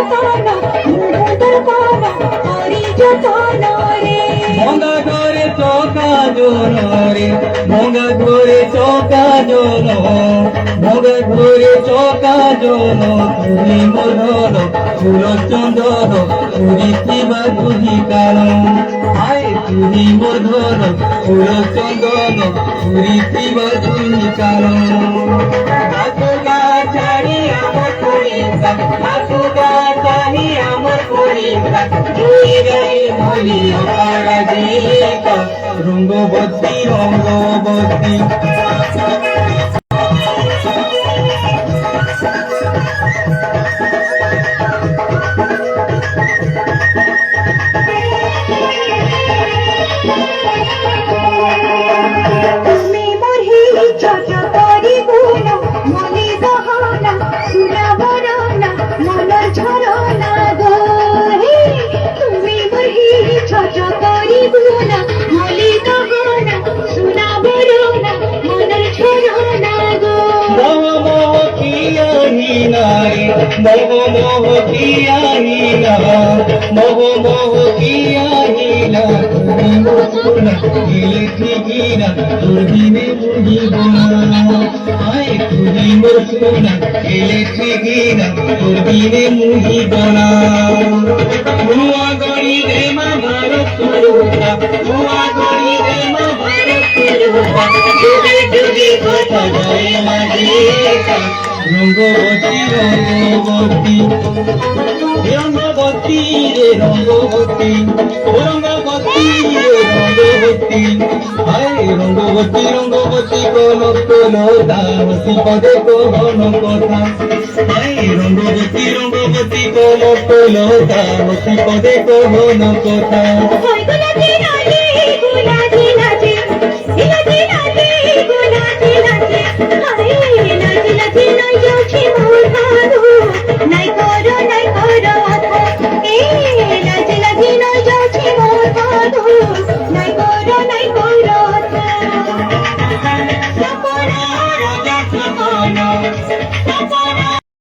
যতন তোর কোন করি যতন রে ভঙ্গা ঘরে চৌকা জন রে ভঙ্গা ঘরে চৌকা জন ভঙ্গা ঘরে চৌকা জন তুমি মোর ধন ফুল চন্দন পুরি কিবা তুহি কারণ আয় তুমি মোর ধন ফুল চন্দন পুরি কিবা তুহি কারণ আসুগা ছাড়ি আমার করিবা আসুগা ছাড়ি আমার করিবা দুই গাই বলি অপরাজিতা রঙ্গবতী রঙ্গবতী তুমি মোর হিরি ছোট করি গুণ মনে গহনা সুনা বরনা মনের ঝরনা গো হে তুমি মোর হিরি ছোট করি গুণ মনে গহনা সুনা বরনা মনের ঝরনা গো মোহ মোহ কিয়া হিনা রে মোহ মোহ কিয়া হিনা মোহ মোহ কিয়া হিনা তুমি মোর সোনা গেলে ঠিকিনা তোর বিনে বুঝিব না আয় তুমি মোর সোনা গেলে ঠিকিনা তোর বিনে মুহিব না হুয়া গড়ি দে মা ভারত সুরুতা হুয়া গড়ি দে মা ভারত সুরুতা ডুবি ডুবি কথা যায় মাঝে রঙ্গবতী রঙ্গবতী রঙ্গবতী রে রঙ্গবতী রঙ্গবতী রে রঙ্গবতী হায় রঙ্গবতী রঙ্গবতী কোন কোনতা হসি পদে কোন কথা হায় রঙ্গবতী রঙ্গবতী কোন কোনতা হসি পদে কোন কথা হয় গোলাপি রানী